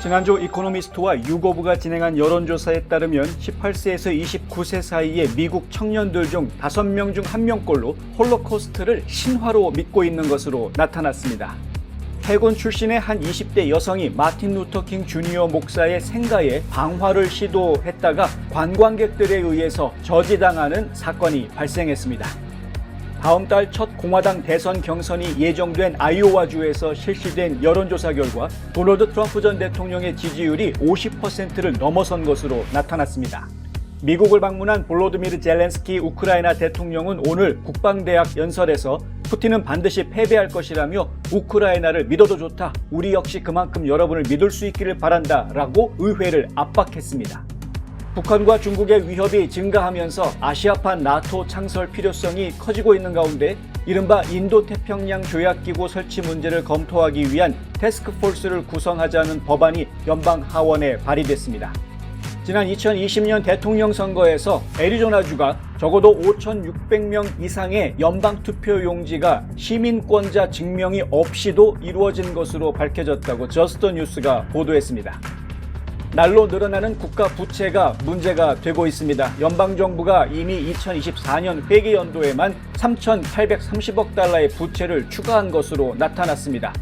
지난주 이코노미스트와 유고브가 진행한 여론조사에 따르면 18세에서 29세 사이의 미국 청년들 중 5명 중 1명꼴로 홀로코스트를 신화로 믿고 있는 것으로 나타났습니다. 해군 출신의 한 20대 여성이 마틴 루터 킹 주니어 목사의 생가에 방화를 시도했다가 관광객들에 의해서 저지당하는 사건이 발생했습니다. 다음 달 첫 공화당 대선 경선이 예정된 아이오와주에서 실시된 여론조사 결과 도널드 트럼프 전 대통령의 지지율이 50%를 넘어선 것으로 나타났습니다. 미국을 방문한 볼로드미르 젤렌스키 우크라이나 대통령은 오늘 국방대학 연설에서 푸틴은 반드시 패배할 것이라며 우크라이나를 믿어도 좋다, 우리 역시 그만큼 여러분을 믿을 수 있기를 바란다 라고 의회를 압박했습니다. 북한과 중국의 위협이 증가하면서 아시아판 나토 창설 필요성이 커지고 있는 가운데 이른바 인도태평양 조약기구 설치 문제를 검토하기 위한 태스크포스를 구성하자는 법안이 연방 하원에 발의됐습니다. 지난 2020년 대통령 선거에서 애리조나주가 적어도 5,600명 이상의 연방 투표 용지가 시민권자 증명이 없이도 이루어진 것으로 밝혀졌다고 저스트뉴스가 보도했습니다. 날로 늘어나는 국가 부채가 문제가 되고 있습니다. 연방정부가 이미 2024년 회계연도에만 3,830억 달러의 부채를 추가한 것으로 나타났습니다.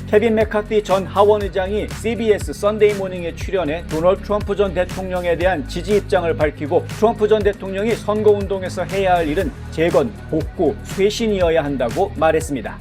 케빈 맥카티 전 하원의장이 CBS 선데이 모닝에 출연해 도널드 트럼프 전 대통령에 대한 지지 입장을 밝히고 트럼프 전 대통령이 선거운동에서 해야 할 일은 재건, 복구, 쇄신이어야 한다고 말했습니다.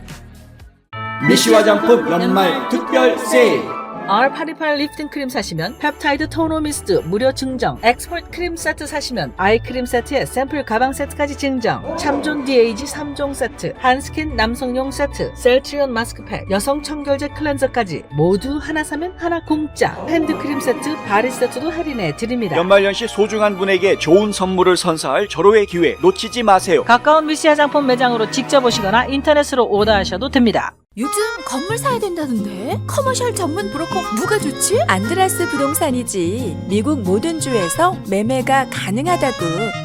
미쉬 화장품 연말 특별 세일! R88 리프팅 크림 사시면 펩타이드 토너 미스트 무료 증정, 엑스포트 크림 세트 사시면 아이크림 세트에 샘플 가방 세트까지 증정, 참존 DAG 3종 세트, 한스킨 남성용 세트, 셀트리온 마스크팩, 여성 청결제 클렌저까지 모두 하나 사면 하나 공짜, 핸드크림 세트, 바리 세트도 할인해 드립니다. 연말연시 소중한 분에게 좋은 선물을 선사할 절호의 기회 놓치지 마세요. 가까운 미쉬 화장품 매장으로 직접 오시거나 인터넷으로 오더하셔도 됩니다. 요즘 건물 사야 된다던데? 커머셜 전문 브로커 누가 좋지? 안드라스 부동산이지. 미국 모든 주에서 매매가 가능하다고.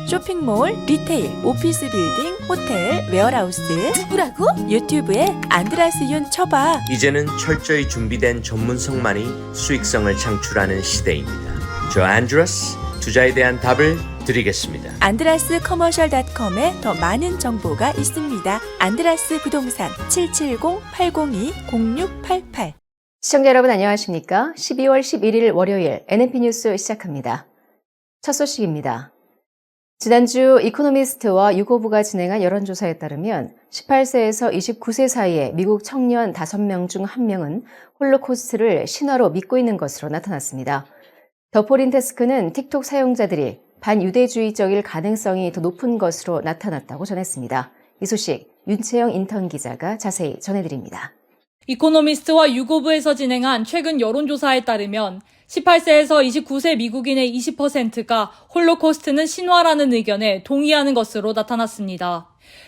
쇼핑몰, 리테일, 오피스 빌딩, 호텔, 웨어하우스. 누구라고? 유튜브에 안드라스 윤 쳐봐. 이제는 철저히 준비된 전문성만이 수익성을 창출하는 시대입니다. 저 안드라스, 투자에 대한 답을 드리겠습니다. 안드라스 커머셜.com에 더 많은 정보가 있습니다. 안드라스 부동산 770-802-0688. 시청자 여러분 안녕하십니까? 12월 11일 월요일 NNP 뉴스 시작합니다. 첫 소식입니다. 지난주 이코노미스트와 유고브가 진행한 여론조사에 따르면 18세에서 29세 사이의 미국 청년 5명 중 1명은 홀로코스트를 신화로 믿고 있는 것으로 나타났습니다. 더 포린 데스크는 틱톡 사용자들이 반유대주의적일 가능성이 더 높은 것으로 나타났다고 전했습니다. 이 소식 윤채영 인턴 기자가 자세히 전해드립니다. 이코노미스트와 유고브에서 진행한 최근 여론조사에 따르면 18세에서 29세 미국인의 20%가 홀로코스트는 신화라는 의견에 동의하는 것으로 나타났습니다.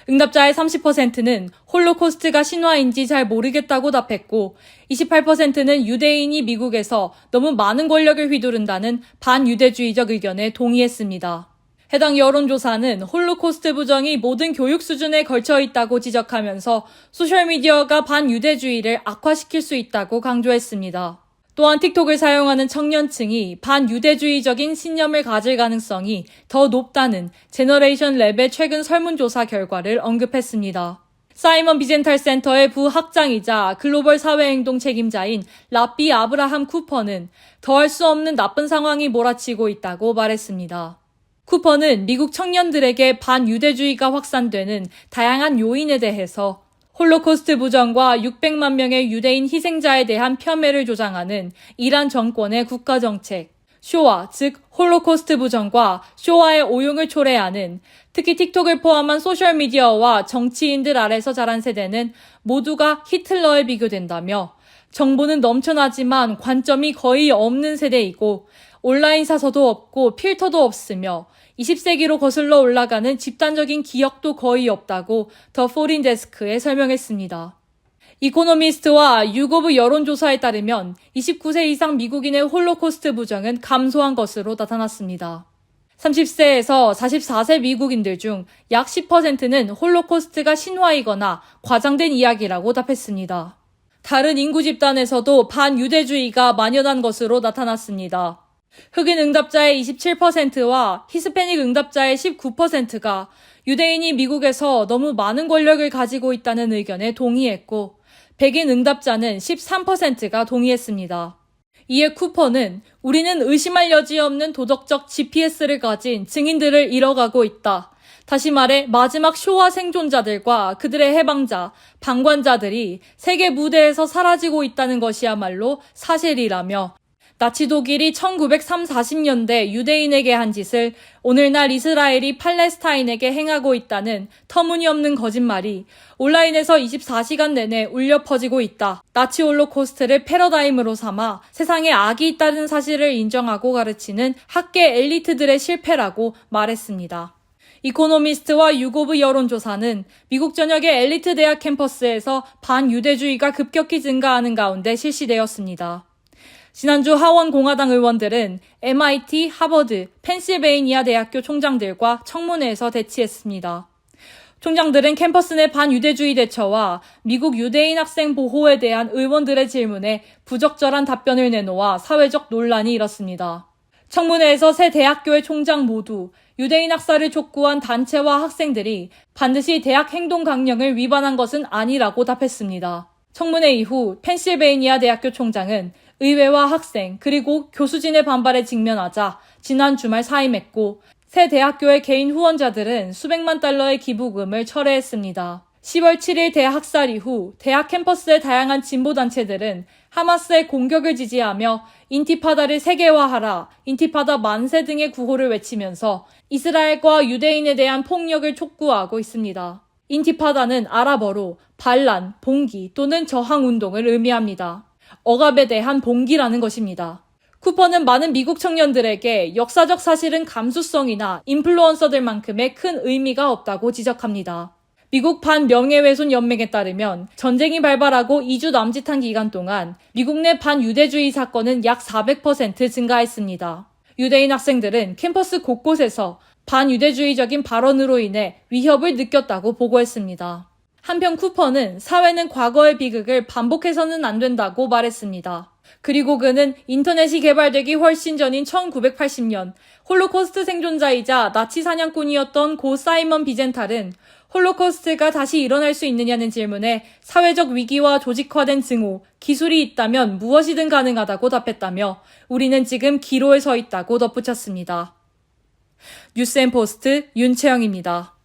응답자의 30%는 홀로코스트가 신화인지 잘 모르겠다고 답했고 28%는 유대인이 미국에서 너무 많은 권력을 휘두른다는 반유대주의적 의견에 동의했습니다. 해당 여론조사는 홀로코스트 부정이 모든 교육 수준에 걸쳐 있다고 지적하면서 소셜미디어가 반유대주의를 악화시킬 수 있다고 강조했습니다. 또한 틱톡을 사용하는 청년층이 반유대주의적인 신념을 가질 가능성이 더 높다는 제너레이션 랩의 최근 설문조사 결과를 언급했습니다. 사이먼 비젠탈 센터의 부학장이자 글로벌 사회행동 책임자인 라비 아브라함 쿠퍼는 더할 수 없는 나쁜 상황이 몰아치고 있다고 말했습니다. 쿠퍼는 미국 청년들에게 반유대주의가 확산되는 다양한 요인에 대해서 홀로코스트 부정과 600만 명의 유대인 희생자에 대한 폄훼를 조장하는 이란 정권의 국가정책, 쇼와 즉 홀로코스트 부정과 쇼와의 오용을 초래하는 특히 틱톡을 포함한 소셜미디어와 정치인들 아래서 자란 세대는 모두가 히틀러에 비교된다며 정보는 넘쳐나지만 관점이 거의 없는 세대이고 온라인 사서도 없고 필터도 없으며 20세기로 거슬러 올라가는 집단적인 기억도 거의 없다고 더 포린 데스크에 설명했습니다. 이코노미스트와 유고브 여론조사에 따르면 29세 이상 미국인의 홀로코스트 부정은 감소한 것으로 나타났습니다. 30세에서 44세 미국인들 중 약 10%는 홀로코스트가 신화이거나 과장된 이야기라고 답했습니다. 다른 인구 집단에서도 반유대주의가 만연한 것으로 나타났습니다. 흑인 응답자의 27%와 히스패닉 응답자의 19%가 유대인이 미국에서 너무 많은 권력을 가지고 있다는 의견에 동의했고, 백인 응답자는 13%가 동의했습니다. 이에 쿠퍼는 우리는 의심할 여지 없는 도덕적 GPS를 가진 증인들을 잃어가고 있다. 다시 말해 마지막 쇼와 생존자들과 그들의 해방자, 방관자들이 세계 무대에서 사라지고 있다는 것이야말로 사실이라며, 나치 독일이 1930~40년대 유대인에게 한 짓을 오늘날 이스라엘이 팔레스타인에게 행하고 있다는 터무니없는 거짓말이 온라인에서 24시간 내내 울려 퍼지고 있다. 나치 홀로코스트를 패러다임으로 삼아 세상에 악이 있다는 사실을 인정하고 가르치는 학계 엘리트들의 실패라고 말했습니다. 이코노미스트와 유고브 여론조사는 미국 전역의 엘리트 대학 캠퍼스에서 반유대주의가 급격히 증가하는 가운데 실시되었습니다. 지난주 하원 공화당 의원들은 MIT, 하버드, 펜실베이니아 대학교 총장들과 청문회에서 대치했습니다. 총장들은 캠퍼스 내 반유대주의 대처와 미국 유대인 학생 보호에 대한 의원들의 질문에 부적절한 답변을 내놓아 사회적 논란이 일었습니다. 청문회에서 세 대학교의 총장 모두 유대인 학살을 촉구한 단체와 학생들이 반드시 대학 행동 강령을 위반한 것은 아니라고 답했습니다. 청문회 이후 펜실베이니아 대학교 총장은 의회와 학생 그리고 교수진의 반발에 직면하자 지난 주말 사임했고, 새 대학교의 개인 후원자들은 수백만 달러의 기부금을 철회했습니다. 10월 7일 대학살 이후 대학 캠퍼스의 다양한 진보단체들은 하마스의 공격을 지지하며 인티파다를 세계화하라, 인티파다 만세 등의 구호를 외치면서 이스라엘과 유대인에 대한 폭력을 촉구하고 있습니다. 인티파다는 아랍어로 반란, 봉기 또는 저항운동을 의미합니다. 억압에 대한 봉기라는 것입니다. 쿠퍼는 많은 미국 청년들에게 역사적 사실은 감수성이나 인플루언서들만큼의 큰 의미가 없다고 지적합니다. 미국 반명예훼손 연맹에 따르면 전쟁이 발발하고 2주 남짓한 기간 동안 미국 내 반유대주의 사건은 약 400% 증가했습니다. 유대인 학생들은 캠퍼스 곳곳에서 반유대주의적인 발언으로 인해 위협을 느꼈다고 보고했습니다. 한편 쿠퍼는 사회는 과거의 비극을 반복해서는 안 된다고 말했습니다. 그리고 그는 인터넷이 개발되기 훨씬 전인 1980년 홀로코스트 생존자이자 나치 사냥꾼이었던 고 사이먼 비젠탈은 홀로코스트가 다시 일어날 수 있느냐는 질문에 사회적 위기와 조직화된 증오, 기술이 있다면 무엇이든 가능하다고 답했다며 우리는 지금 기로에 서 있다고 덧붙였습니다. 뉴스앤포스트 윤채영입니다.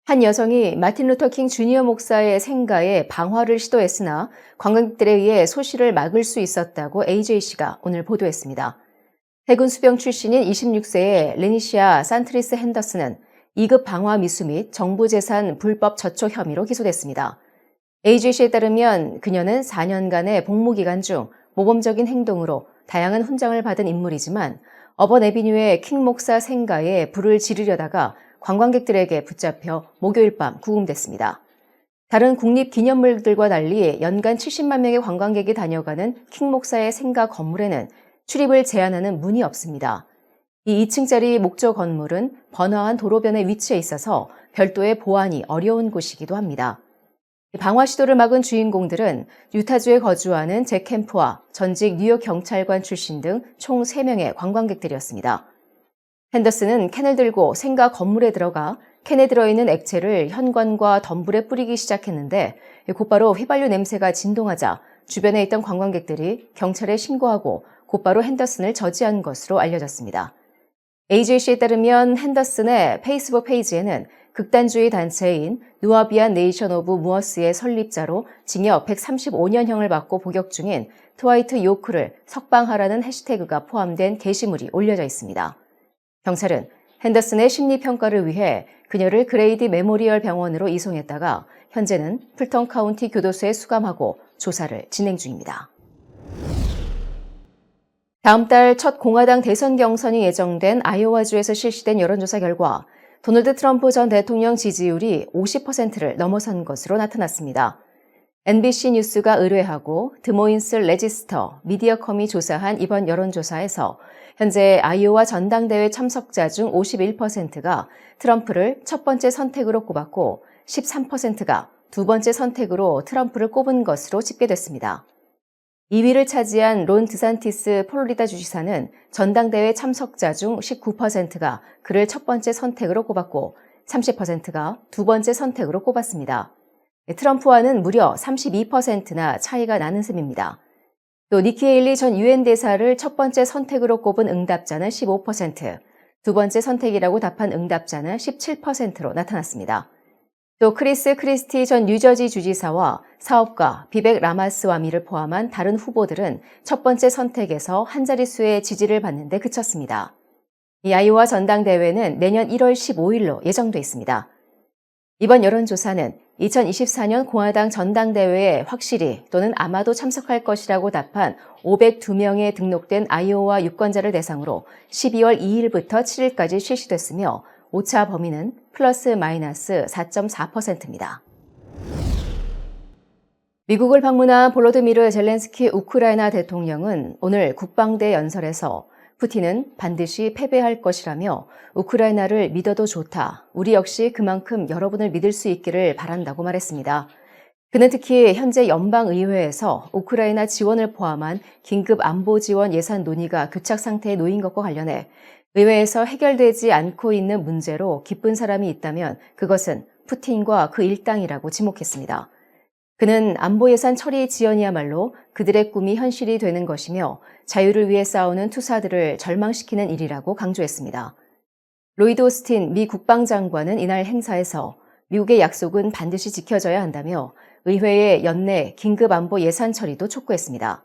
한 여성이 마틴 루터 킹 주니어 목사의 생가에 방화를 시도했으나 관광객들에 의해 소시를 막을 수 있었다고 AJC가 오늘 보도했습니다. 해군 수병 출신인 26세의 레니시아 산트리스 핸더슨은 2급 방화 미수 및 정부재산 불법 저촉 혐의로 기소됐습니다. AJC에 따르면 그녀는 4년간의 복무 기간 중 모범적인 행동으로 다양한 훈장을 받은 인물이지만 어번 애비뉴의 킹 목사 생가에 불을 지르려다가 관광객들에게 붙잡혀 목요일 밤 구금됐습니다. 다른 국립기념물들과 달리 연간 70만 명의 관광객이 다녀가는 킹 목사의 생가 건물에는 출입을 제한하는 문이 없습니다. 이 2층짜리 목조 건물은 번화한 도로변에 위치해 있어서 별도의 보안이 어려운 곳이기도 합니다. 방화 시도를 막은 주인공들은 유타주에 거주하는 잭 캠프와 전직 뉴욕 경찰관 출신 등 총 3명의 관광객들이었습니다. 핸더슨은 캔을 들고 생가 건물에 들어가 캔에 들어있는 액체를 현관과 덤불에 뿌리기 시작했는데 곧바로 휘발유 냄새가 진동하자 주변에 있던 관광객들이 경찰에 신고하고 곧바로 핸더슨을 저지한 것으로 알려졌습니다. AJC에 따르면 핸더슨의 페이스북 페이지에는 극단주의 단체인 누아비안 네이션 오브 무어스의 설립자로 징역 135년형을 받고 복역 중인 트와이트 요크를 석방하라는 해시태그가 포함된 게시물이 올려져 있습니다. 경찰은 핸더슨의 심리평가를 위해 그녀를 그레이디 메모리얼 병원으로 이송했다가 현재는 풀턴 카운티 교도소에 수감하고 조사를 진행 중입니다. 다음 달 첫 공화당 대선 경선이 예정된 아이오와주에서 실시된 여론조사 결과 도널드 트럼프 전 대통령 지지율이 50%를 넘어선 것으로 나타났습니다. NBC 뉴스가 의뢰하고 드모인스 레지스터, 미디어컴이 조사한 이번 여론조사에서 현재 아이오와 전당대회 참석자 중 51%가 트럼프를 첫 번째 선택으로 꼽았고 13%가 두 번째 선택으로 트럼프를 꼽은 것으로 집계됐습니다. 2위를 차지한 론 드산티스 플로리다 주지사는 전당대회 참석자 중 19%가 그를 첫 번째 선택으로 꼽았고 30%가 두 번째 선택으로 꼽았습니다. 트럼프와는 무려 32%나 차이가 나는 셈입니다. 또 니키 헤일리 전 유엔 대사를 첫 번째 선택으로 꼽은 응답자는 15%, 두 번째 선택이라고 답한 응답자는 17%로 나타났습니다. 또 크리스 크리스티 전 뉴저지 주지사와 사업가 비벡 라마스와미를 포함한 다른 후보들은 첫 번째 선택에서 한 자릿수의 지지를 받는 데 그쳤습니다. 이 아이오와 전당대회는 내년 1월 15일로 예정돼 있습니다. 이번 여론조사는 2024년 공화당 전당대회에 확실히 또는 아마도 참석할 것이라고 답한 502명의 등록된 아이오와 유권자를 대상으로 12월 2일부터 7일까지 실시됐으며 오차 범위는 플러스 마이너스 4.4%입니다. 미국을 방문한 볼로드미르 젤렌스키 우크라이나 대통령은 오늘 국방대 연설에서 푸틴은 반드시 패배할 것이라며 우크라이나를 믿어도 좋다. 우리 역시 그만큼 여러분을 믿을 수 있기를 바란다고 말했습니다. 그는 특히 현재 연방의회에서 우크라이나 지원을 포함한 긴급 안보 지원 예산 논의가 교착 상태에 놓인 것과 관련해 의회에서 해결되지 않고 있는 문제로 기쁜 사람이 있다면 그것은 푸틴과 그 일당이라고 지목했습니다. 그는 안보 예산 처리 지연이야말로 그들의 꿈이 현실이 되는 것이며 자유를 위해 싸우는 투사들을 절망시키는 일이라고 강조했습니다. 로이드 오스틴 미 국방장관은 이날 행사에서 미국의 약속은 반드시 지켜져야 한다며 의회의 연내 긴급안보 예산 처리도 촉구했습니다.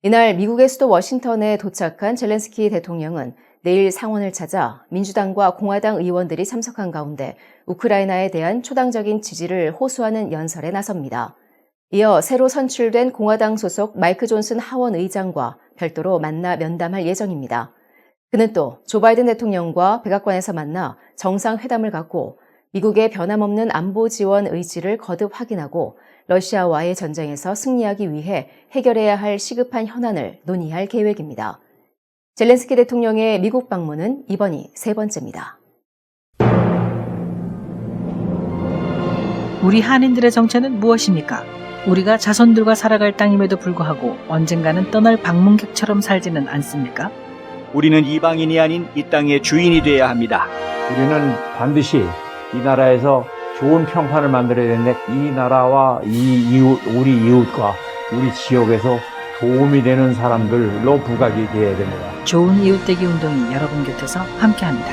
이날 미국의 수도 워싱턴에 도착한 젤렌스키 대통령은 내일 상원을 찾아 민주당과 공화당 의원들이 참석한 가운데 우크라이나에 대한 초당적인 지지를 호소하는 연설에 나섭니다. 이어 새로 선출된 공화당 소속 마이크 존슨 하원 의장과 별도로 만나 면담할 예정입니다. 그는 또 조 바이든 대통령과 백악관에서 만나 정상회담을 갖고 미국의 변함없는 안보 지원 의지를 거듭 확인하고 러시아와의 전쟁에서 승리하기 위해 해결해야 할 시급한 현안을 논의할 계획입니다. 젤렌스키 대통령의 미국 방문은 이번이 세 번째입니다. 우리 한인들의 정체는 무엇입니까? 우리가 자손들과 살아갈 땅임에도 불구하고 언젠가는 떠날 방문객처럼 살지는 않습니까? 우리는 이방인이 아닌 이 땅의 주인이 되어야 합니다. 우리는 반드시 이 나라에서 좋은 평판을 만들어야 되는데 이 나라와 우리 이웃과 우리 지역에서 도움이 되는 사람들로 부각이 되어야 됩니다. 좋은 이웃되기 운동이 여러분 곁에서 함께합니다.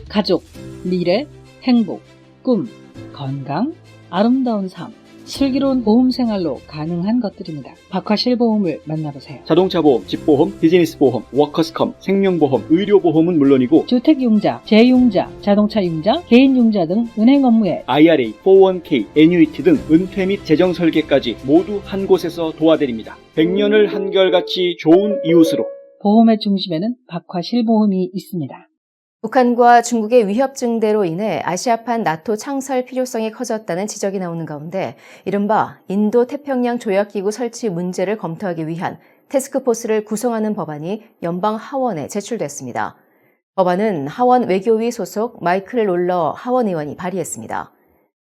가족, 미래, 행복, 꿈, 건강, 아름다운 삶, 슬기로운 보험 생활로 가능한 것들입니다. 박화실보험을 만나보세요. 자동차 보험, 집보험, 비즈니스 보험, 워커스컴, 생명보험, 의료보험은 물론이고 주택융자, 재융자, 자동차융자, 개인융자 등 은행 업무에 IRA, 401k, 애뉴이티 등 은퇴 및 재정 설계까지 모두 한 곳에서 도와드립니다. 100년을 한결같이 좋은 이웃으로. 보험의 중심에는 박화실보험이 있습니다. 북한과 중국의 위협 증대로 인해 아시아판 나토 창설 필요성이 커졌다는 지적이 나오는 가운데 이른바 인도-태평양 조약기구 설치 문제를 검토하기 위한 태스크포스를 구성하는 법안이 연방 하원에 제출됐습니다. 법안은 하원 외교위 소속 마이클 롤러 하원 의원이 발의했습니다.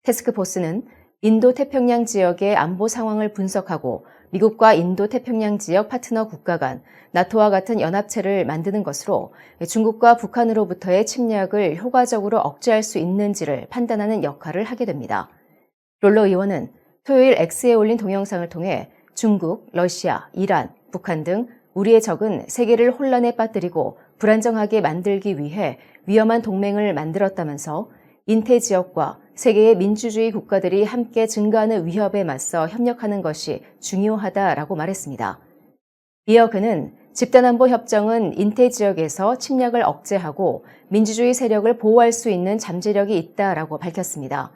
태스크포스는 인도-태평양 지역의 안보 상황을 분석하고 미국과 인도-태평양 지역 파트너 국가 간 나토와 같은 연합체를 만드는 것으로 중국과 북한으로부터의 침략을 효과적으로 억제할 수 있는지를 판단하는 역할을 하게 됩니다. 롤러 의원은 토요일 X에 올린 동영상을 통해 중국, 러시아, 이란, 북한 등 우리의 적은 세계를 혼란에 빠뜨리고 불안정하게 만들기 위해 위험한 동맹을 만들었다면서 인태 지역과 세계의 민주주의 국가들이 함께 증가하는 위협에 맞서 협력하는 것이 중요하다라고 말했습니다. 이어 그는 집단안보협정은 인태 지역에서 침략을 억제하고 민주주의 세력을 보호할 수 있는 잠재력이 있다라고 밝혔습니다.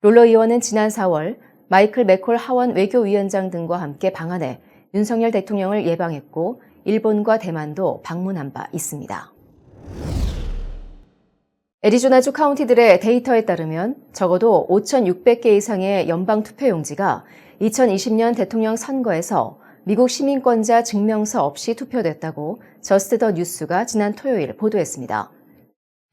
롤러 의원은 지난 4월 마이클 맥콜 하원 외교위원장 등과 함께 방한해 윤석열 대통령을 예방했고 일본과 대만도 방문한 바 있습니다. 애리조나주 카운티들의 데이터에 따르면 적어도 5,600개 이상의 연방 투표용지가 2020년 대통령 선거에서 미국 시민권자 증명서 없이 투표됐다고 저스트 더 뉴스가 지난 토요일 보도했습니다.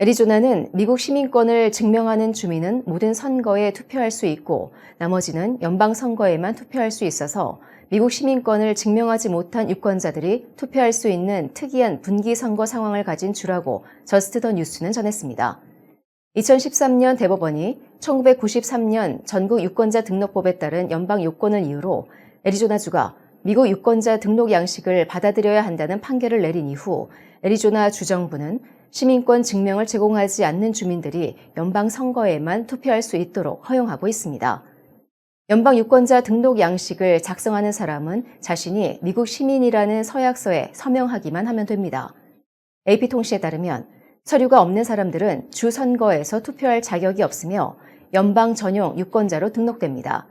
애리조나는 미국 시민권을 증명하는 주민은 모든 선거에 투표할 수 있고 나머지는 연방 선거에만 투표할 수 있어서 미국 시민권을 증명하지 못한 유권자들이 투표할 수 있는 특이한 분기 선거 상황을 가진 주라고 저스트 더 뉴스는 전했습니다. 2013년 대법원이 1993년 전국 유권자 등록법에 따른 연방 요건을 이유로 애리조나주가 미국 유권자 등록 양식을 받아들여야 한다는 판결을 내린 이후 애리조나 주정부는 시민권 증명을 제공하지 않는 주민들이 연방 선거에만 투표할 수 있도록 허용하고 있습니다. 연방 유권자 등록 양식을 작성하는 사람은 자신이 미국 시민이라는 서약서에 서명하기만 하면 됩니다. AP통신에 따르면 서류가 없는 사람들은 주 선거에서 투표할 자격이 없으며 연방 전용 유권자로 등록됩니다.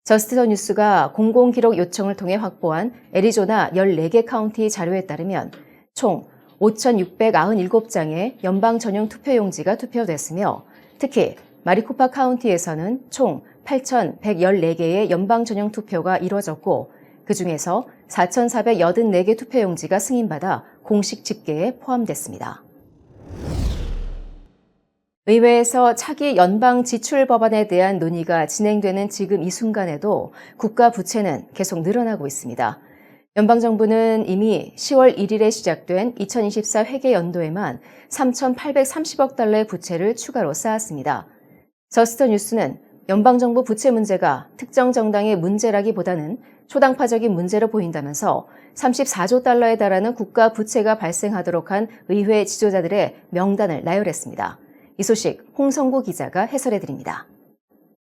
저스트 더 뉴스가 공공기록 요청을 통해 확보한 애리조나 14개 카운티 자료에 따르면 총 5,697장의 연방 전용 투표용지가 투표됐으며 특히 마리코파 카운티에서는 총 8,114개의 연방 전용 투표가 이뤄졌고 그중에서 4,484개 투표용지가 승인받아 공식 집계에 포함됐습니다. 의회에서 차기 연방 지출 법안에 대한 논의가 진행되는 지금 이 순간에도 국가 부채는 계속 늘어나고 있습니다. 연방정부는 이미 10월 1일에 시작된 2024 회계 연도에만 3,830억 달러의 부채를 추가로 쌓았습니다. 저스트 뉴스는 연방정부 부채 문제가 특정 정당의 문제라기보다는 초당파적인 문제로 보인다면서 34조 달러에 달하는 국가 부채가 발생하도록 한 의회 지도자들의 명단을 나열했습니다. 이 소식 홍성구 기자가 해설해드립니다.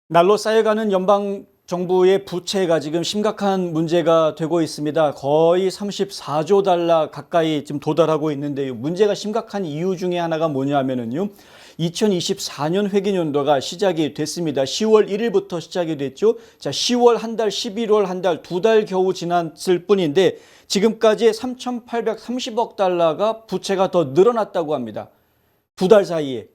날로 쌓여가는 연방 정부의 부채가 지금 심각한 문제가 되고 있습니다. 거의 34조 달러 가까이 지금 도달하고 있는데요. 문제가 심각한 이유 중에 하나가 뭐냐면요. 2024년 회계연도가 시작이 됐습니다. 10월 1일부터 시작이 됐죠. 자, 10월 한 달, 11월 한 달, 2달 겨우 지났을 뿐인데 지금까지 3,830억 달러가 부채가 더 늘어났다고 합니다. 2달 사이에.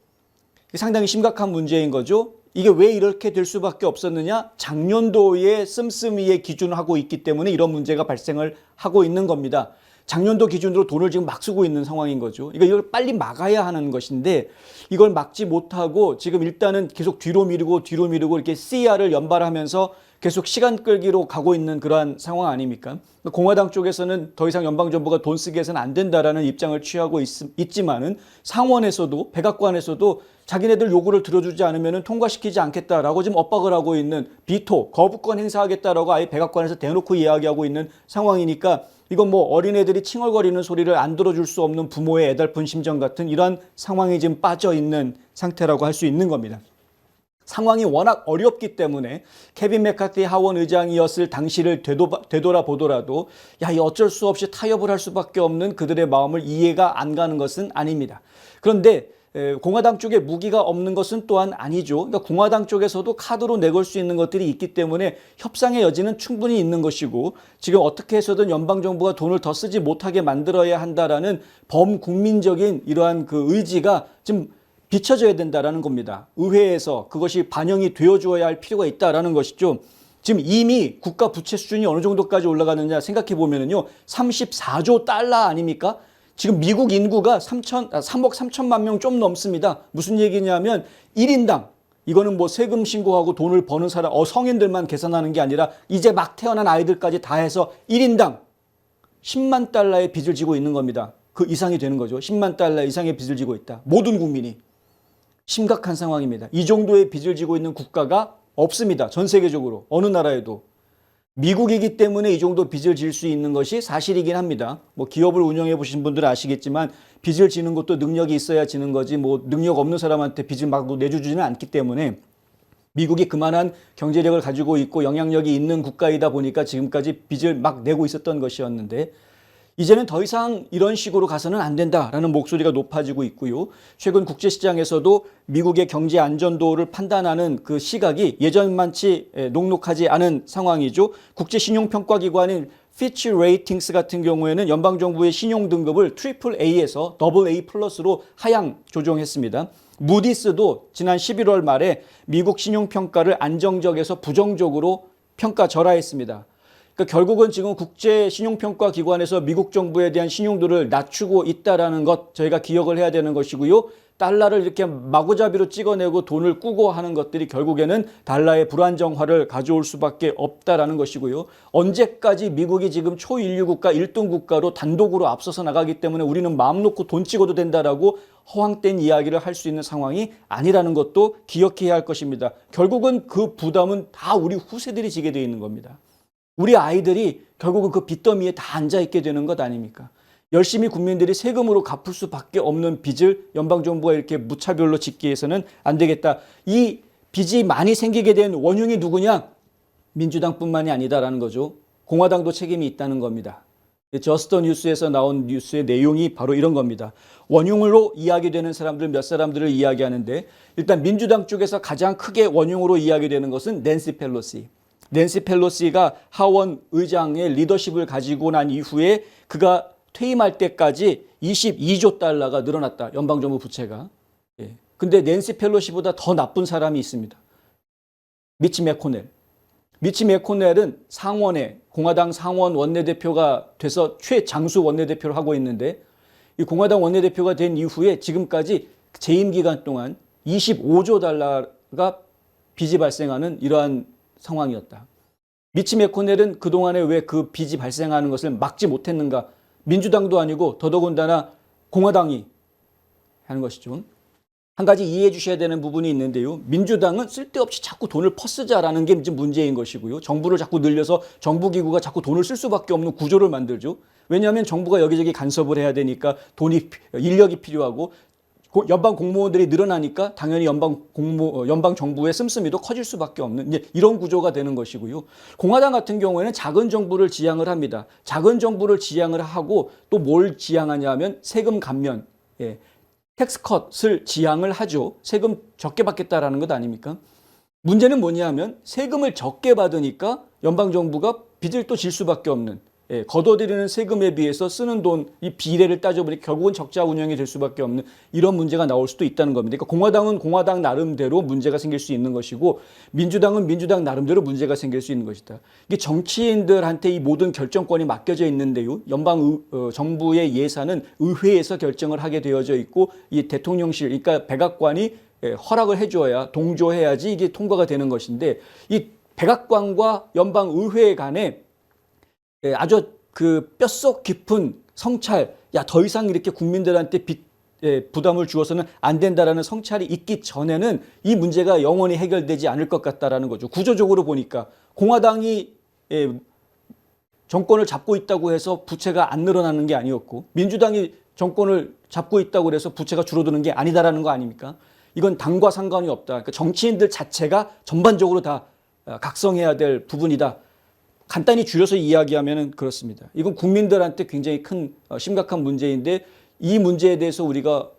상당히 심각한 문제인 거죠. 이게 왜 이렇게 될 수밖에 없었느냐? 작년도에 씀씀이의 기준을 하고 있기 때문에 이런 문제가 발생을 하고 있는 겁니다. 작년도 기준으로 돈을 지금 막 쓰고 있는 상황인 거죠. 이걸 빨리 막아야 하는 것인데 이걸 막지 못하고 지금 일단은 계속 뒤로 미루고 이렇게 CR을 연발하면서 계속 시간 끌기로 가고 있는 그러한 상황 아닙니까? 공화당 쪽에서는 더 이상 연방정부가 돈 쓰게 해서는 안 된다라는 입장을 취하고 있지만은 상원에서도 백악관에서도 자기네들 요구를 들어주지 않으면 통과시키지 않겠다라고 지금 엇박을 하고 있는 비토, 거부권 행사하겠다라고 아예 백악관에서 대놓고 이야기하고 있는 상황이니까 이건 뭐 어린애들이 칭얼거리는 소리를 안 들어줄 수 없는 부모의 애달픈 심정 같은 이러한 상황이 지금 빠져 있는 상태라고 할 수 있는 겁니다. 상황이 워낙 어렵기 때문에 케빈 메카티 하원 의장이었을 당시를 되돌아보더라도 야, 이 어쩔 수 없이 타협을 할 수밖에 없는 그들의 마음을 이해가 안 가는 것은 아닙니다. 그런데 공화당 쪽에 무기가 없는 것은 또한 아니죠. 그러니까 공화당 쪽에서도 카드로 내걸 수 있는 것들이 있기 때문에 협상의 여지는 충분히 있는 것이고 지금 어떻게 해서든 연방정부가 돈을 더 쓰지 못하게 만들어야 한다라는 범국민적인 이러한 그 의지가 지금 비춰져야 된다라는 겁니다. 의회에서 그것이 반영이 되어줘야 할 필요가 있다라는 것이죠. 지금 이미 국가 부채 수준이 어느 정도까지 올라가느냐 생각해 보면은요, 34조 달러 아닙니까? 지금 미국 인구가 3억 3천만 명 좀 넘습니다. 무슨 얘기냐면 1인당 이거는 뭐 세금 신고하고 돈을 버는 사람, 성인들만 계산하는 게 아니라 이제 막 태어난 아이들까지 다 해서 1인당 10만 달러의 빚을 지고 있는 겁니다. 그 이상이 되는 거죠. 10만 달러 이상의 빚을 지고 있다. 모든 국민이. 심각한 상황입니다. 이 정도의 빚을 지고 있는 국가가 없습니다. 전 세계적으로. 어느 나라에도. 미국이기 때문에 이 정도 빚을 질 수 있는 것이 사실이긴 합니다. 뭐 기업을 운영해 보신 분들은 아시겠지만 빚을 지는 것도 능력이 있어야 지는 거지 뭐 능력 없는 사람한테 빚을 막 내주지는 않기 때문에 미국이 그만한 경제력을 가지고 있고 영향력이 있는 국가이다 보니까 지금까지 빚을 막 내고 있었던 것이었는데 이제는 더 이상 이런 식으로 가서는 안 된다라는 목소리가 높아지고 있고요. 최근 국제시장에서도 미국의 경제 안전도를 판단하는 그 시각이 예전만치 녹록하지 않은 상황이죠. 국제신용평가기관인 피치 레이팅스 같은 경우에는 연방정부의 신용등급을 AA에서 AA+로 하향 조정했습니다. 무디스도 지난 11월 말에 미국 신용평가를 안정적에서 부정적으로 평가절하했습니다. 그러니까 결국은 지금 국제 신용평가 기관에서 미국 정부에 대한 신용도를 낮추고 있다라는 것 저희가 기억을 해야 되는 것이고요. 달러를 이렇게 마구잡이로 찍어내고 돈을 꾸고 하는 것들이 결국에는 달러의 불안정화를 가져올 수밖에 없다라는 것이고요. 언제까지 미국이 지금 초인류 국가 1등 국가로 단독으로 앞서서 나가기 때문에 우리는 마음 놓고 돈 찍어도 된다라고 허황된 이야기를 할 수 있는 상황이 아니라는 것도 기억해야 할 것입니다. 결국은 그 부담은 다 우리 후세들이 지게 되어 있는 겁니다. 우리 아이들이 결국은 그 빚더미에 다 앉아있게 되는 것 아닙니까? 열심히 국민들이 세금으로 갚을 수밖에 없는 빚을 연방정부가 이렇게 무차별로 짓기 위해서는 안 되겠다. 이 빚이 많이 생기게 된 원흉이 누구냐? 민주당뿐만이 아니다라는 거죠. 공화당도 책임이 있다는 겁니다. 저스터 뉴스에서 나온 뉴스의 내용이 바로 이런 겁니다. 원흉으로 이야기되는 사람들 몇 사람들을 이야기하는데 일단 민주당 쪽에서 가장 크게 원흉으로 이야기되는 것은 낸시 펠로시. 낸시 펠로시가 하원 의장의 리더십을 가지고 난 이후에 그가 퇴임할 때까지 22조 달러가 늘어났다. 연방정부 부채가. 근데 낸시 펠로시보다 더 나쁜 사람이 있습니다. 미치 매코넬. 미치 매코넬은 상원에 공화당 상원 원내대표가 돼서 최장수 원내대표를 하고 있는데 이 공화당 원내대표가 된 이후에 지금까지 재임 기간 동안 25조 달러가 빚이 발생하는 이러한 상황이었다. 미치 매코넬은 그동안에 왜 그 빚이 발생하는 것을 막지 못했는가? 민주당도 아니고 더더군다나 공화당이 하는 것이죠. 한 가지 이해해 주셔야 되는 부분이 있는데요. 민주당은 쓸데없이 자꾸 돈을 퍼쓰자라는 게 이제 문제인 것이고요. 정부를 자꾸 늘려서 정부기구가 자꾸 돈을 쓸 수밖에 없는 구조를 만들죠. 왜냐하면 정부가 여기저기 간섭을 해야 되니까 인력이 필요하고 연방 공무원들이 늘어나니까 당연히 연방 정부의 씀씀이도 커질 수밖에 없는 이제 이런 구조가 되는 것이고요. 공화당 같은 경우에는 작은 정부를 지향을 합니다. 작은 정부를 지향을 하고 또 뭘 지향하냐면 세금 감면, 텍스컷을 지향을 하죠. 세금 적게 받겠다라는 것 아닙니까? 문제는 뭐냐면 세금을 적게 받으니까 연방 정부가 빚을 또 질 수밖에 없는. 걷어들이는 세금에 비해서 쓰는 돈, 이 비례를 따져보니 결국은 적자 운영이 될 수밖에 없는 이런 문제가 나올 수도 있다는 겁니다. 그러니까 공화당은 공화당 나름대로 문제가 생길 수 있는 것이고 민주당은 민주당 나름대로 문제가 생길 수 있는 것이다. 이게 정치인들한테 이 모든 결정권이 맡겨져 있는데요. 연방 정부의 예산은 의회에서 결정을 하게 되어져 있고 이 대통령실, 그러니까 백악관이 허락을 해줘야 동조해야지 이게 통과가 되는 것인데 이 백악관과 연방 의회 간에 아주 그 뼛속 깊은 성찰, 야, 더 이상 이렇게 국민들한테 부담을 주어서는 안 된다라는 성찰이 있기 전에는 이 문제가 영원히 해결되지 않을 것 같다라는 거죠. 구조적으로 보니까 공화당이 정권을 잡고 있다고 해서 부채가 안 늘어나는 게 아니었고 민주당이 정권을 잡고 있다고 해서 부채가 줄어드는 게 아니다라는 거 아닙니까? 이건 당과 상관이 없다. 그러니까 정치인들 자체가 전반적으로 다 각성해야 될 부분이다. 간단히 줄여서 이야기하면 그렇습니다. 이건 국민들한테 굉장히 큰 심각한 문제인데 이 문제에 대해서 우리가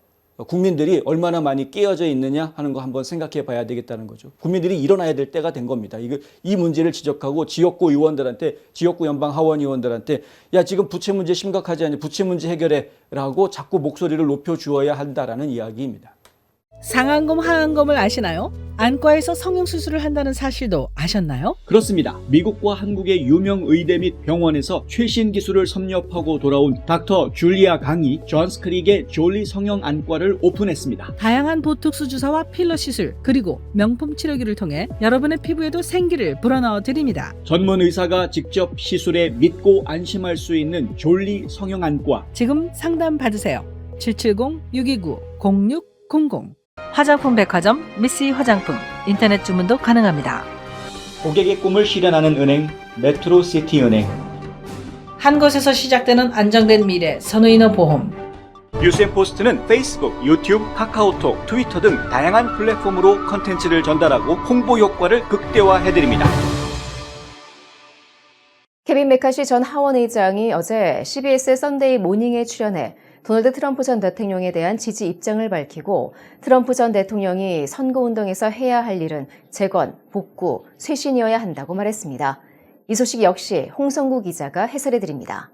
국민들이 얼마나 많이 깨어져 있느냐 하는 거 한번 생각해 봐야 되겠다는 거죠. 국민들이 일어나야 될 때가 된 겁니다. 이 문제를 지적하고 지역구 의원들한테, 지역구 연방 하원 의원들한테 야, 지금 부채 문제 심각하지 않냐, 부채 문제 해결해라고 자꾸 목소리를 높여 주어야 한다라는 이야기입니다. 상안검, 하안검을 아시나요? 안과에서 성형수술을 한다는 사실도 아셨나요? 그렇습니다. 미국과 한국의 유명 의대 및 병원에서 최신 기술을 섭렵하고 돌아온 닥터 줄리아 강이 존스크릭의 졸리 성형 안과를 오픈했습니다. 다양한 보톡스 주사와 필러 시술, 그리고 명품 치료기를 통해 여러분의 피부에도 생기를 불어넣어 드립니다. 전문 의사가 직접 시술에 믿고 안심할 수 있는 졸리 성형 안과. 지금 상담 받으세요. 770-629-0600 화장품 백화점 미씨 화장품 인터넷 주문도 가능합니다. 고객의 꿈을 실현하는 은행 메트로시티은행. 한 곳에서 시작되는 안정된 미래 선의너 보험. 뉴스앤포스트는 페이스북, 유튜브, 카카오톡, 트위터 등 다양한 플랫폼으로 컨텐츠를 전달하고 홍보 효과를 극대화해드립니다. 케빈 메카시 전 하원 의장이 어제 CBS 선데이 모닝에 출연해 도널드 트럼프 전 대통령에 대한 지지 입장을 밝히고 트럼프 전 대통령이 선거운동에서 해야 할 일은 재건, 복구, 쇄신이어야 한다고 말했습니다. 이 소식 역시 홍성구 기자가 해설해드립니다.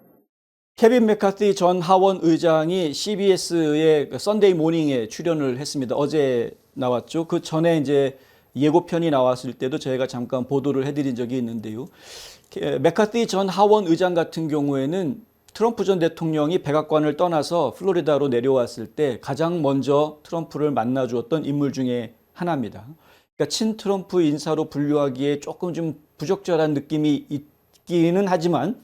케빈 메카시 전 하원 의장이 CBS의 선데이 모닝에 출연을 했습니다. 어제 나왔죠. 그 전에 이제 예고편이 나왔을 때도 저희가 잠깐 보도를 해드린 적이 있는데요. 맥카티 전 하원 의장 같은 경우에는 트럼프 전 대통령이 백악관을 떠나서 플로리다로 내려왔을 때 가장 먼저 트럼프를 만나 주었던 인물 중에 하나입니다. 그러니까 친 트럼프 인사로 분류하기에 조금 좀 부적절한 느낌이 있기는 하지만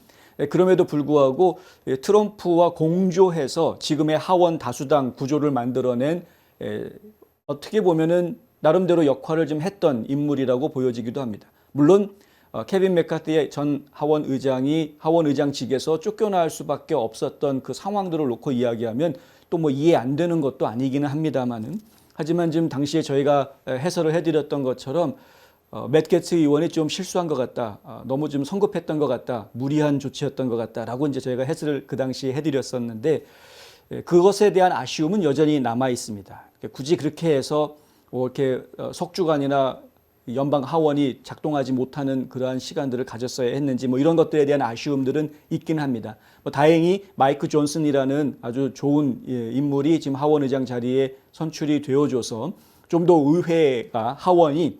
그럼에도 불구하고 트럼프와 공조해서 지금의 하원 다수당 구조를 만들어낸 어떻게 보면은 나름대로 역할을 좀 했던 인물이라고 보여지기도 합니다. 물론 케빈 맥카티 전 하원 의장이 하원 의장직에서 쫓겨날 수밖에 없었던 그 상황들을 놓고 이야기하면 또 뭐 이해 안 되는 것도 아니기는 합니다만은 하지만 지금 당시에 저희가 해설을 해드렸던 것처럼 맷 게츠 의원이 좀 실수한 것 같다. 너무 좀 성급했던 것 같다. 무리한 조치였던 것 같다라고 이제 저희가 해설을 그 당시에 해드렸었는데 그것에 대한 아쉬움은 여전히 남아 있습니다. 굳이 그렇게 해서 뭐 이렇게 석주간이나 연방 하원이 작동하지 못하는 그러한 시간들을 가졌어야 했는지 뭐 이런 것들에 대한 아쉬움들은 있긴 합니다. 뭐 다행히 마이크 존슨이라는 아주 좋은 인물이 지금 하원 의장 자리에 선출이 되어줘서 좀 더 의회가 하원이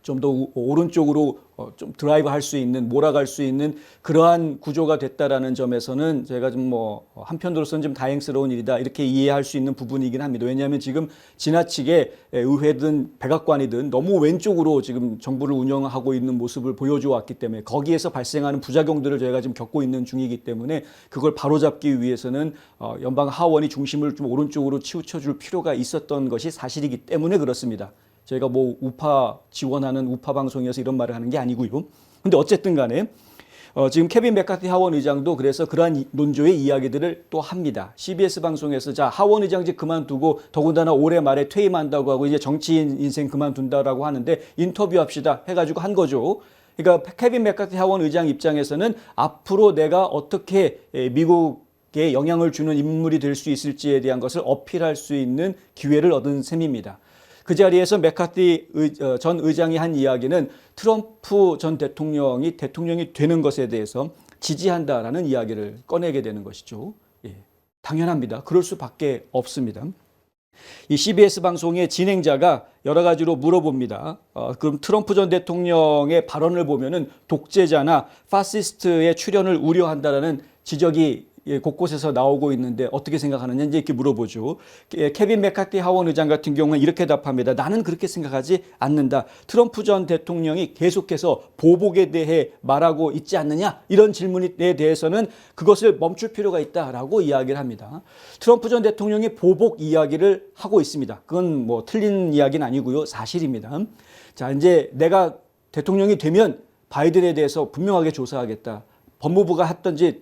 좀 더 오른쪽으로 좀 드라이브 할 수 있는, 몰아갈 수 있는 그러한 구조가 됐다라는 점에서는 제가 좀 뭐 한편으로서는 좀 다행스러운 일이다 이렇게 이해할 수 있는 부분이긴 합니다. 왜냐하면 지금 지나치게 의회든 백악관이든 너무 왼쪽으로 지금 정부를 운영하고 있는 모습을 보여줘 왔기 때문에 거기에서 발생하는 부작용들을 저희가 지금 겪고 있는 중이기 때문에 그걸 바로잡기 위해서는 연방 하원이 중심을 좀 오른쪽으로 치우쳐 줄 필요가 있었던 것이 사실이기 때문에 그렇습니다. 저희가 뭐 우파 지원하는 우파 방송이어서 이런 말을 하는 게 아니고요. 근데 어쨌든 간에 지금 케빈 맥카티 하원 의장도 그래서 그러한 논조의 이야기들을 또 합니다. CBS 방송에서 자 하원 의장직 그만두고 더군다나 올해 말에 퇴임한다고 하고 이제 정치인 인생 그만둔다라고 하는데 인터뷰합시다 해가지고 한 거죠. 그러니까 케빈 맥카티 하원 의장 입장에서는 앞으로 내가 어떻게 미국에 영향을 주는 인물이 될 수 있을지에 대한 것을 어필할 수 있는 기회를 얻은 셈입니다. 그 자리에서 맥카티 전 의장이 한 이야기는 트럼프 전 대통령이 되는 것에 대해서 지지한다라는 이야기를 꺼내게 되는 것이죠. 예, 당연합니다. 그럴 수밖에 없습니다. 이 CBS 방송의 진행자가 여러 가지로 물어봅니다. 그럼 트럼프 전 대통령의 발언을 보면은 독재자나 파시스트의 출현을 우려한다라는 지적이 곳곳에서 나오고 있는데 어떻게 생각하느냐 이제 이렇게 물어보죠. 케빈 맥카티 하원 의장 같은 경우는 이렇게 답합니다. 나는 그렇게 생각하지 않는다. 트럼프 전 대통령이 계속해서 보복에 대해 말하고 있지 않느냐 이런 질문에 대해서는 그것을 멈출 필요가 있다라고 이야기를 합니다. 트럼프 전 대통령이 보복 이야기를 하고 있습니다. 그건 뭐 틀린 이야기는 아니고요. 사실입니다. 자, 이제 내가 대통령이 되면 바이든에 대해서 분명하게 조사하겠다. 법무부가 했던지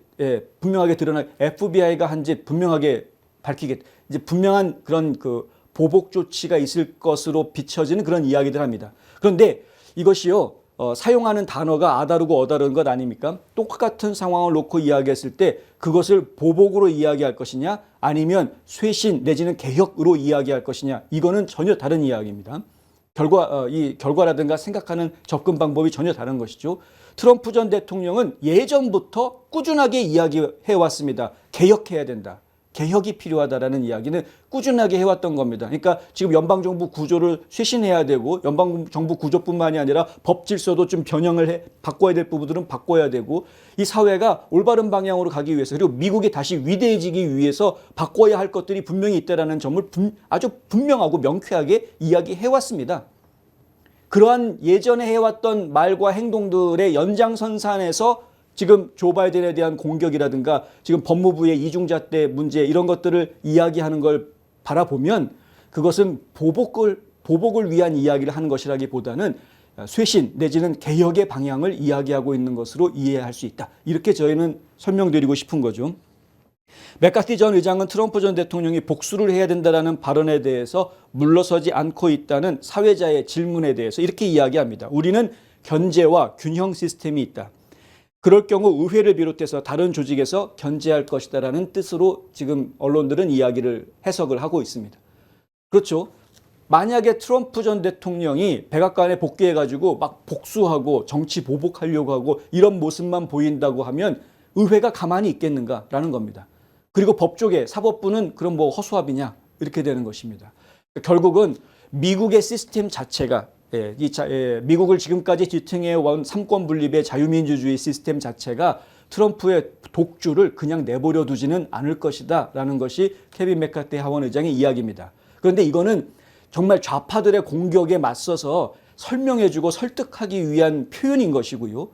분명하게 드러나 FBI가 한 짓 분명하게 밝히겠다. 이제 분명한 그런 그 보복 조치가 있을 것으로 비춰지는 그런 이야기들 합니다. 그런데 이것이요 사용하는 단어가 아다르고 어다른 것 아닙니까? 똑같은 상황을 놓고 이야기했을 때 그것을 보복으로 이야기할 것이냐 아니면 쇄신 내지는 개혁으로 이야기할 것이냐 이거는 전혀 다른 이야기입니다. 이 결과라든가 생각하는 접근 방법이 전혀 다른 것이죠. 트럼프 전 대통령은 예전부터 꾸준하게 이야기해 왔습니다. 개혁해야 된다. 개혁이 필요하다라는 이야기는 꾸준하게 해왔던 겁니다. 그러니까 지금 연방정부 구조를 쇄신해야 되고 연방정부 구조뿐만이 아니라 법 질서도 좀 변형을 바꿔야 될 부분들은 바꿔야 되고 이 사회가 올바른 방향으로 가기 위해서 그리고 미국이 다시 위대해지기 위해서 바꿔야 할 것들이 분명히 있다는 점을 아주 분명하고 명쾌하게 이야기해왔습니다. 그러한 예전에 해왔던 말과 행동들의 연장선상에서 지금 조 바이든에 대한 공격이라든가 지금 법무부의 이중잣대 문제 이런 것들을 이야기하는 걸 바라보면 그것은 보복을 위한 이야기를 하는 것이라기보다는 쇄신 내지는 개혁의 방향을 이야기하고 있는 것으로 이해할 수 있다. 이렇게 저희는 설명드리고 싶은 거죠. 맥카티 전 의장은 트럼프 전 대통령이 복수를 해야 된다는 발언에 대해서 물러서지 않고 있다는 사회자의 질문에 대해서 이렇게 이야기합니다. 우리는 견제와 균형 시스템이 있다. 그럴 경우 의회를 비롯해서 다른 조직에서 견제할 것이다라는 뜻으로 지금 언론들은 해석을 하고 있습니다. 그렇죠. 만약에 트럼프 전 대통령이 백악관에 복귀해가지고 막 복수하고 정치 보복하려고 하고 이런 모습만 보인다고 하면 의회가 가만히 있겠는가라는 겁니다. 그리고 법조계, 사법부는 그럼 뭐 허수아비냐 이렇게 되는 것입니다. 결국은 미국의 시스템 자체가 미국을 지금까지 지탱해온 삼권 분립의 자유민주주의 시스템 자체가 트럼프의 독주를 그냥 내버려 두지는 않을 것이다라는 것이 케빈 맥카티 하원 의장의 이야기입니다. 그런데 이거는 정말 좌파들의 공격에 맞서서 설명해주고 설득하기 위한 표현인 것이고요.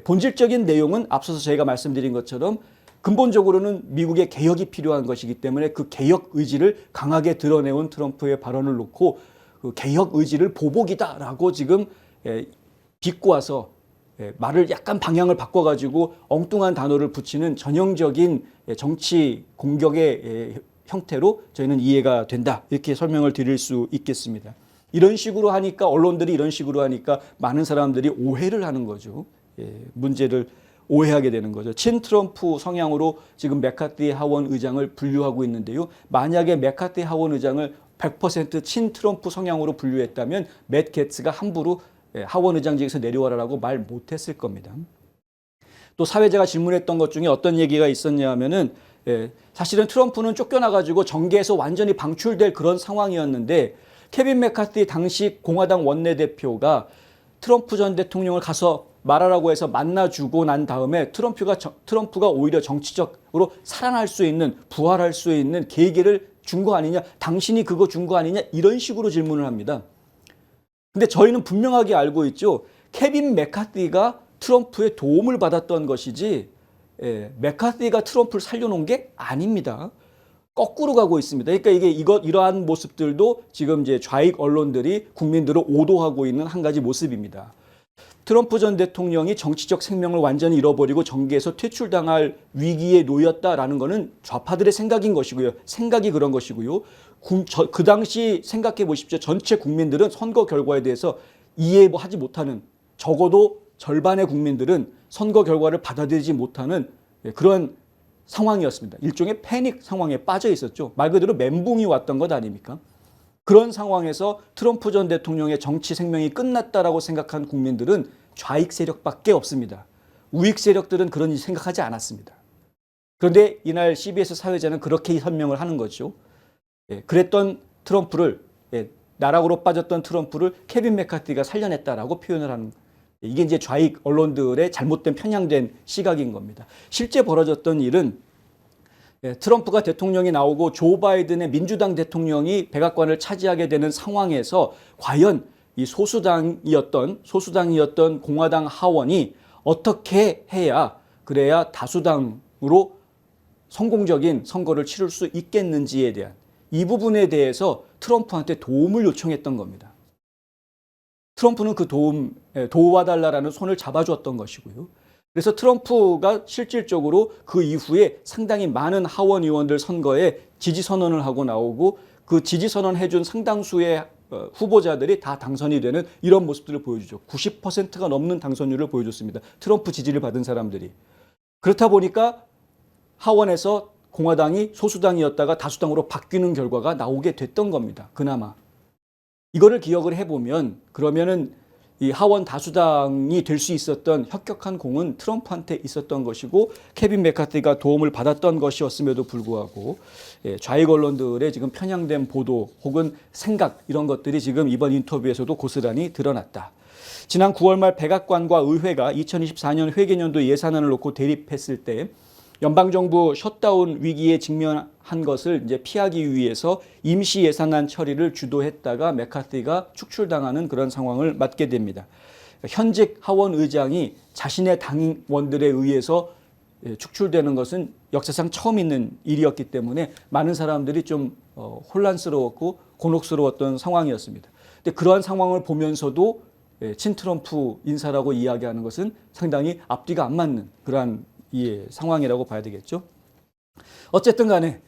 본질적인 내용은 앞서서 저희가 말씀드린 것처럼 근본적으로는 미국의 개혁이 필요한 것이기 때문에 그 개혁 의지를 강하게 드러내온 트럼프의 발언을 놓고 그 개혁 의지를 보복이다라고 지금 비꼬아서 말을 약간 방향을 바꿔가지고 엉뚱한 단어를 붙이는 전형적인 정치 공격의 형태로 저희는 이해가 된다. 이렇게 설명을 드릴 수 있겠습니다. 이런 식으로 하니까 언론들이 이런 식으로 하니까 많은 사람들이 오해를 하는 거죠. 문제를 오해하게 되는 거죠. 친 트럼프 성향으로 지금 맥카티 하원 의장을 분류하고 있는데요. 만약에 맥카티 하원 의장을 100% 친 트럼프 성향으로 분류했다면 맷 게츠가 함부로 하원 의장직에서 내려와라라고 말 못했을 겁니다. 또 사회자가 질문했던 것 중에 어떤 얘기가 있었냐 하면은 사실은 트럼프는 쫓겨나가지고 정계에서 완전히 방출될 그런 상황이었는데 케빈 맥카티 당시 공화당 원내대표가 트럼프 전 대통령을 가서 말하라고 해서 만나주고 난 다음에 트럼프가 오히려 정치적으로 살아날 수 있는, 부활할 수 있는 계기를 준 거 아니냐, 당신이 그거 준 거 아니냐, 이런 식으로 질문을 합니다. 근데 저희는 분명하게 알고 있죠. 케빈 맥카티가 트럼프의 도움을 받았던 것이지 맥카티가 트럼프를 살려놓은 게 아닙니다. 거꾸로 가고 있습니다. 그러니까 이러한 모습들도 지금 이제 좌익 언론들이 국민들을 오도하고 있는 한 가지 모습입니다. 트럼프 전 대통령이 정치적 생명을 완전히 잃어버리고 정계에서 퇴출당할 위기에 놓였다라는 것은 좌파들의 생각인 것이고요. 생각이 그런 것이고요. 그 당시 생각해 보십시오. 전체 국민들은 선거 결과에 대해서 이해하지 못하는, 적어도 절반의 국민들은 선거 결과를 받아들이지 못하는 그런 상황이었습니다. 일종의 패닉 상황에 빠져 있었죠. 말 그대로 멘붕이 왔던 것 아닙니까? 그런 상황에서 트럼프 전 대통령의 정치 생명이 끝났다라고 생각한 국민들은 좌익 세력밖에 없습니다. 우익 세력들은 그런 일 생각하지 않았습니다. 그런데 이날 CBS 사회자는 그렇게 설명을 하는 거죠. 그랬던 트럼프를, 나락으로 빠졌던 트럼프를 케빈 맥카티가 살려냈다라고 표현을 하는 거예요. 이게 이제 좌익 언론들의 잘못된 편향된 시각인 겁니다. 실제 벌어졌던 일은 트럼프가 대통령이 나오고 조 바이든의 민주당 대통령이 백악관을 차지하게 되는 상황에서 과연 이 소수당이었던 공화당 하원이 어떻게 해야 그래야 다수당으로 성공적인 선거를 치를 수 있겠는지에 대한 이 부분에 대해서 트럼프한테 도움을 요청했던 겁니다. 트럼프는 그 도와달라라는 손을 잡아주었던 것이고요. 그래서 트럼프가 실질적으로 그 이후에 상당히 많은 하원 의원들 선거에 지지 선언을 하고 나오고 그 지지 선언해준 상당수의 후보자들이 다 당선이 되는 이런 모습들을 보여주죠. 90%가 넘는 당선율을 보여줬습니다. 트럼프 지지를 받은 사람들이. 그렇다 보니까 하원에서 공화당이 소수당이었다가 다수당으로 바뀌는 결과가 나오게 됐던 겁니다. 그나마. 이거를 기억을 해보면 그러면은 이 하원 다수당이 될 수 있었던 혁혁한 공은 트럼프한테 있었던 것이고 케빈 맥카티가 도움을 받았던 것이었음에도 불구하고 좌익 언론들의 지금 편향된 보도 혹은 생각 이런 것들이 지금 이번 인터뷰에서도 고스란히 드러났다. 지난 9월 말 백악관과 의회가 2024년 회계년도 예산안을 놓고 대립했을 때 연방정부 셧다운 위기에 직면한 것을 이제 피하기 위해서 임시 예산안 처리를 주도했다가 맥카티가 축출당하는 그런 상황을 맞게 됩니다. 현직 하원 의장이 자신의 당원들에 의해서 축출되는 것은 역사상 처음 있는 일이었기 때문에 많은 사람들이 좀 혼란스러웠고 곤혹스러웠던 상황이었습니다. 근데 그러한 상황을 보면서도 친트럼프 인사라고 이야기하는 것은 상당히 앞뒤가 안 맞는 그러한 상황이라고 봐야 되겠죠. 어쨌든 간에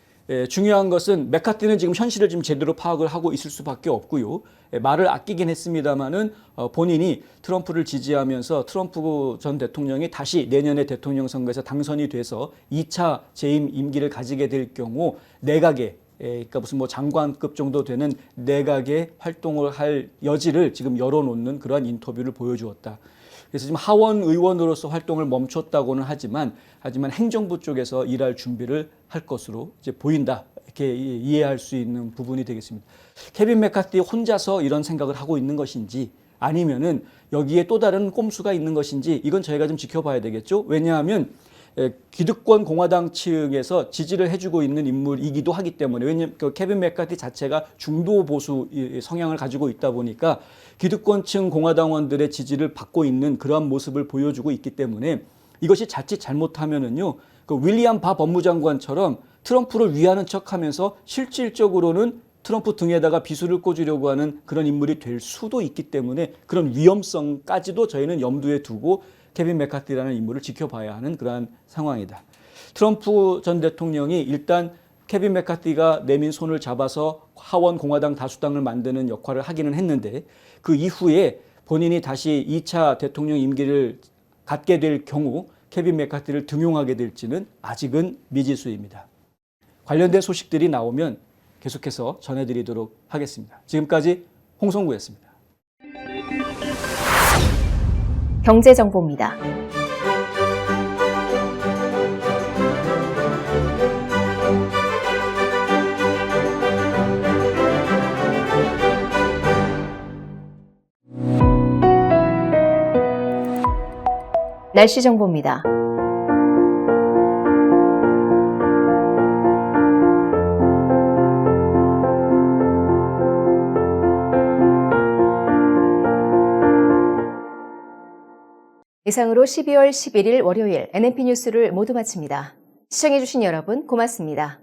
중요한 것은 맥카티는 지금 현실을 지금 제대로 파악을 하고 있을 수밖에 없고요. 말을 아끼긴 했습니다마는 본인이 트럼프를 지지하면서 트럼프 전 대통령이 다시 내년에 대통령 선거에서 당선이 돼서 2차 재임 임기를 가지게 될 경우 내각에 그러니까 무슨 뭐 장관급 정도 되는 내각의 활동을 할 여지를 지금 열어놓는 그러한 인터뷰를 보여주었다. 그래서 지금 하원 의원으로서 활동을 멈췄다고는 하지만 행정부 쪽에서 일할 준비를 할 것으로 이제 보인다. 이렇게 이해할 수 있는 부분이 되겠습니다. 케빈 맥카티 혼자서 이런 생각을 하고 있는 것인지 아니면은 여기에 또 다른 꼼수가 있는 것인지 이건 저희가 좀 지켜봐야 되겠죠. 왜냐하면 기득권 공화당 층에서 지지를 해주고 있는 인물이기도 하기 때문에, 왜냐하면 그 케빈 맥카티 자체가 중도 보수 성향을 가지고 있다 보니까 기득권층 공화당원들의 지지를 받고 있는 그러한 모습을 보여주고 있기 때문에 이것이 자칫 잘못하면은요, 그 윌리엄 바 법무장관처럼 트럼프를 위하는 척하면서 실질적으로는 트럼프 등에다가 비수를 꽂으려고 하는 그런 인물이 될 수도 있기 때문에 그런 위험성까지도 저희는 염두에 두고 케빈 맥카티라는 인물을 지켜봐야 하는 그러한 상황이다. 트럼프 전 대통령이 일단 케빈 맥카티가 내민 손을 잡아서 하원 공화당 다수당을 만드는 역할을 하기는 했는데, 그 이후에 본인이 다시 2차 대통령 임기를 갖게 될 경우 케빈 맥카티를 등용하게 될지는 아직은 미지수입니다. 관련된 소식들이 나오면 계속해서 전해드리도록 하겠습니다. 지금까지 홍성구였습니다. 경제정보입니다. 날씨 정보입니다. 이상으로 12월 11일 월요일 NNP 뉴스를 모두 마칩니다. 시청해주신 여러분 고맙습니다.